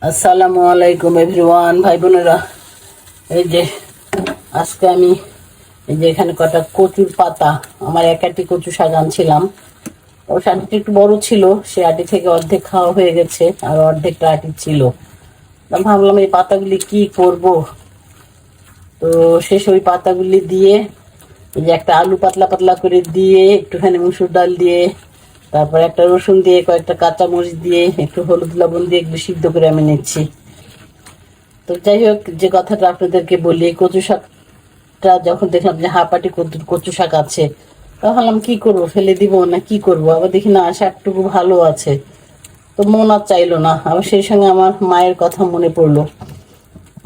আসসালামু আলাইকুম এভরিওয়ান, ভাই বোনেরা। এই যে আজকে আমি এই যে এখানে কটা কচুর পাতা, আমার এক আটি কচু শাক আনছিলাম। ও শাকটি একটু বড় ছিল, সে আটি থেকে অর্ধেক খাওয়া হয়ে গেছে, আর অর্ধেকটা আটি ছিল। ভাবলাম এই পাতাগুলি কি করব। তো শেষ ওই পাতাগুলি দিয়ে এই যে একটা আলু পাতলা পাতলা করে দিয়ে, একটুখানি মুসুর ডাল দিয়ে, তারপর একটা রসুন দিয়ে, কয়েকটা কাঁচা মরিচ দিয়ে, একটু হলুদ লবণ দিয়ে একটু সিদ্ধ করে আমি নিচ্ছি। তো যাই হোক, যে কথাটা আপনাদেরকে বলি, কচু শাকটা যখন দেখলাম যে হাঁপাটি কচু শাক আছে, তাহলে কি করবো, ফেলে দিব না কি করব। আবার দেখি না শাকটুকু ভালো আছে, তো মন আর চাইলো না। আবার সেই সঙ্গে আমার মায়ের কথা মনে পড়লো।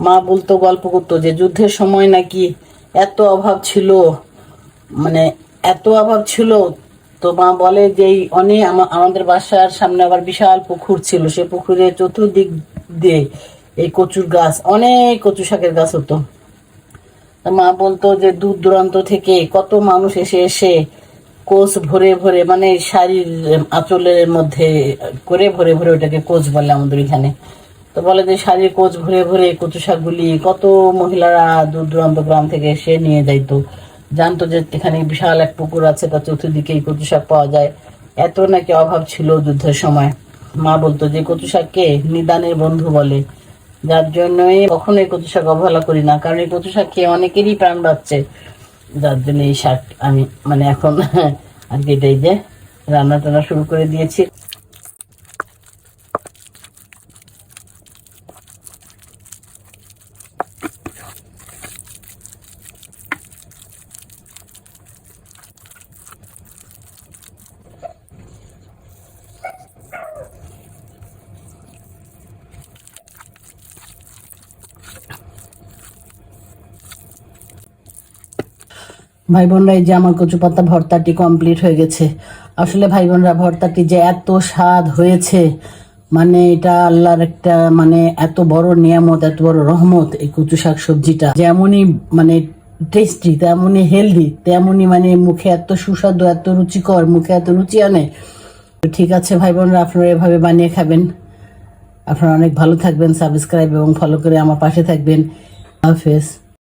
মা বলতো, গল্প করতো যে যুদ্ধের সময় নাকি এত অভাব ছিল, মানে এত অভাব ছিল। তো মা বলে যে অনেক আমাদের বাসার সামনে আবার বিশাল পুকুর ছিল, সে পুকুরে চতুর্দিক দিয়ে এই কচুর গাছ, অনেক কচু শাকের গাছ হতো। মা বলতো যে দূর দূরান্ত থেকে কত মানুষ এসে এসে কোচ ভরে ভরে, মানে শাড়ির আঁচলের মধ্যে করে ভরে ভরে, ওটাকে কোচ বলে আমাদের এখানে। তো বলে যে শাড়ির কোচ ভরে ভরে কচু শাকগুলি কত মহিলারা দূর দূরান্ত গ্রাম থেকে এসে নিয়ে যাইতো। জানতো যে এখানে বিশাল এক পুকুর আছে, তার চতুর্দিকে কচু শাক পাওয়া যায়। এত নাকি অভাব ছিল যুদ্ধের সময়। মা বলতো যে কচু শাককে নিদানের বন্ধু বলে, যার জন্যই কখনোই কচু শাক অবহেলা করি না, কারণ এই কচু শাক খেয়ে অনেকেরই প্রাণ বাঁচছে। যার জন্য এই শাক আমি মানে এখন আর কি এটাই যে রান্না টান্না শুরু করে দিয়েছি। ভাই বোনরা, এই যে আমার কচু পাতা ভর্তাটি কমপ্লিট হয়ে গেছে। আসলে ভাই বোনরা, ভর্তাটি যে এত স্বাদ হয়েছে, মানে এটা আল্লাহর একটা মানে এত বড় নিয়ামত, এত বড় রহমত। এই কচু শাক সবজিটা যেমনই মানে টেস্টি, তেমনই হেলদি, তেমনই মানে মুখে এত সুস্বাদু, এত রুচিকর, মুখে এত রুচি আনে। তো ঠিক আছে ভাই বোনরা, আপনারা এভাবে বানিয়ে খাবেন। আপনারা অনেক ভালো থাকবেন, সাবস্ক্রাইব এবং ফলো করে আমার পাশে থাকবেন। হাফেজ।